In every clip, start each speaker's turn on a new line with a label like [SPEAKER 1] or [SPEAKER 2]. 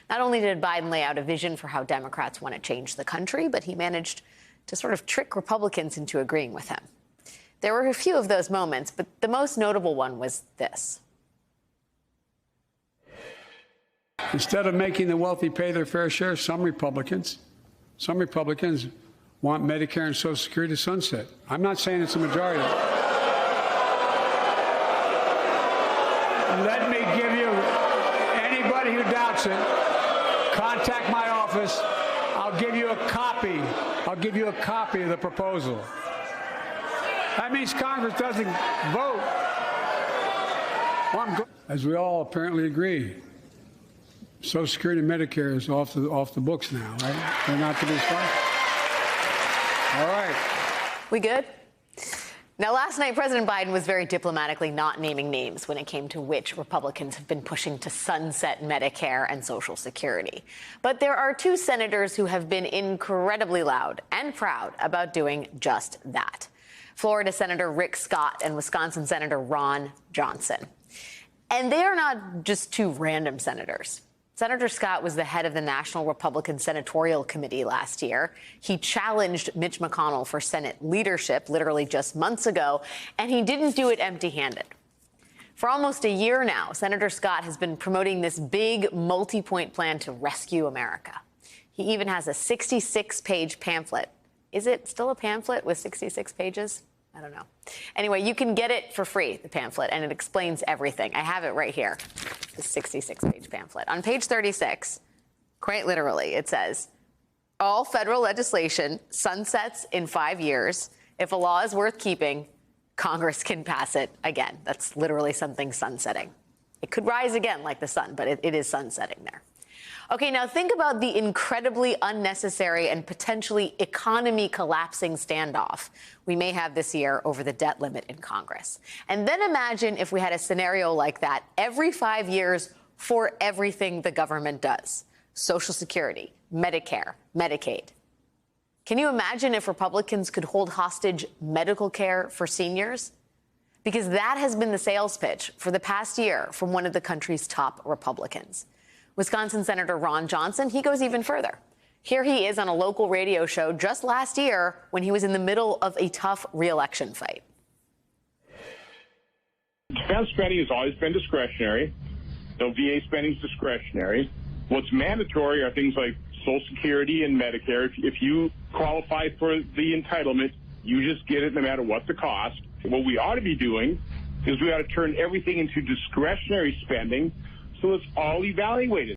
[SPEAKER 1] Not only did Biden lay out a vision for how Democrats want to change the country, but he managed to sort of trick Republicans into agreeing with him. There were a few of those moments, but the most notable one was this.
[SPEAKER 2] Instead of making the wealthy pay their fair share, some Republicans want Medicare and Social Security to sunset. I'm not saying it's a majority. Let me give you, anybody who doubts it, contact my office. I'll give you a copy. I'll give you a copy of the proposal. That means Congress doesn't vote. As we all apparently agree, Social Security and Medicare is off the books now, right? They're not to be funded. All right.
[SPEAKER 1] We good? Now, last night, President Biden was very diplomatically not naming names when it came to which Republicans have been pushing to sunset Medicare and Social Security. But there are two senators who have been incredibly loud and proud about doing just that. Florida Senator Rick Scott and Wisconsin Senator Ron Johnson. And they are not just two random senators. Senator Scott was the head of the National Republican Senatorial Committee last year. He challenged Mitch McConnell for Senate leadership literally just months ago, and he didn't do it empty-handed. For almost a year now, Senator Scott has been promoting this big multi-point plan to rescue America. He even has a 66-page pamphlet. Is it still a pamphlet with 66 pages? I don't know. Anyway, you can get it for free, the pamphlet, and it explains everything. I have it right here, the 66-page pamphlet. On page 36, quite literally, it says, all federal legislation sunsets in 5 years. If a law is worth keeping, Congress can pass it again. That's literally something sunsetting. It could rise again like the sun, but it is sunsetting there. Okay, now think about the incredibly unnecessary and potentially economy-collapsing standoff we may have this year over the debt limit in Congress. And then imagine if we had a scenario like that every 5 years for everything the government does. Social Security, Medicare, Medicaid. Can you imagine if Republicans could hold hostage medical care for seniors? Because that has been the sales pitch for the past year from one of the country's top Republicans. Wisconsin Senator Ron Johnson, he goes even further. Here he is on a local radio show just last year when he was in the middle of a tough re-election fight.
[SPEAKER 3] Defense spending has always been discretionary. So VA spending is discretionary. What's mandatory are things like Social Security and Medicare. If you qualify for the entitlement, you just get it no matter what the cost. What we ought to be doing is we ought to turn everything into discretionary spending, so it's all evaluated.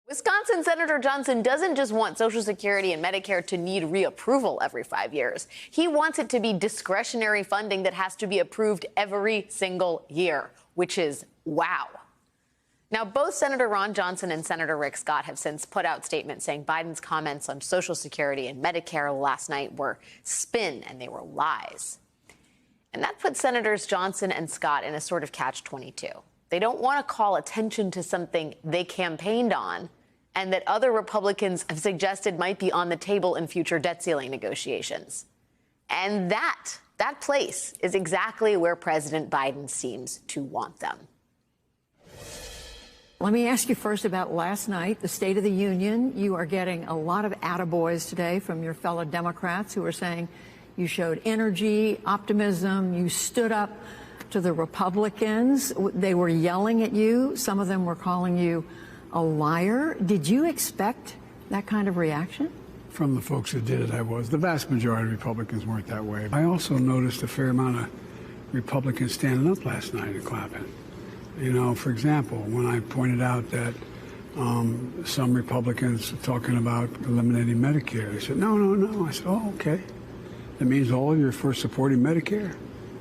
[SPEAKER 1] Wisconsin Senator Johnson doesn't just want Social Security and Medicare to need reapproval every 5 years. He wants it to be discretionary funding that has to be approved every single year, which is wow. Now, both Senator Ron Johnson and Senator Rick Scott have since put out statements saying Biden's comments on Social Security and Medicare last night were spin and they were lies. And that puts Senators Johnson and Scott in a sort of catch-22. They don't want to call attention to something they campaigned on and that other Republicans have suggested might be on the table in future debt ceiling negotiations. And that place is exactly where President Biden seems to want them.
[SPEAKER 4] Let me ask you first about last night, the State of the Union. You are getting a lot of attaboys today from your fellow Democrats who are saying you showed energy, optimism, you stood up to the Republicans. They were yelling at you. Some of them were calling you a liar. Did you expect that kind of reaction?
[SPEAKER 2] From the folks who did it, I was. The vast majority of Republicans weren't that way. I also noticed a fair amount of Republicans standing up last night and clapping. You know, for example, when I pointed out that some Republicans were talking about eliminating Medicare, they said, no, no, no. I said, oh, okay. That means all of you are for supporting Medicare?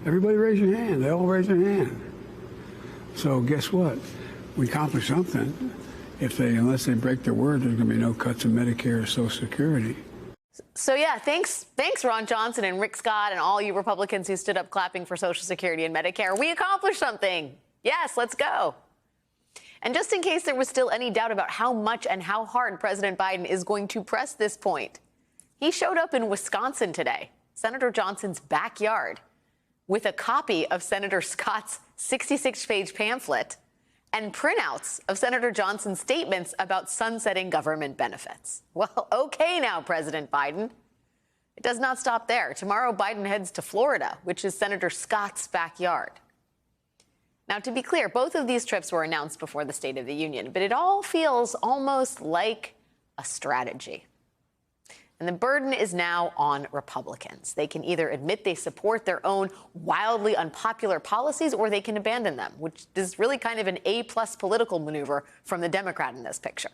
[SPEAKER 2] Everybody raise your hand. They all raise their hand. So guess what? We accomplished something. Unless they break their word, there's going to be no cuts in Medicare or Social Security.
[SPEAKER 1] So, yeah, thanks, Ron Johnson and Rick Scott and all you Republicans who stood up clapping for Social Security and Medicare. We accomplished something. Yes, let's go. And just in case there was still any doubt about how much and how hard President Biden is going to press this point, he showed up in Wisconsin today, Senator Johnson's backyard, with a copy of Senator Scott's 66-page pamphlet and printouts of Senator Johnson's statements about sunsetting government benefits. Well, okay now, President Biden. It does not stop there. Tomorrow, Biden heads to Florida, which is Senator Scott's backyard. Now, to be clear, both of these trips were announced before the State of the Union, but it all feels almost like a strategy. And the burden is now on Republicans. They can either admit they support their own wildly unpopular policies or they can abandon them, which is really kind of an A-plus political maneuver from the Democrat in this picture.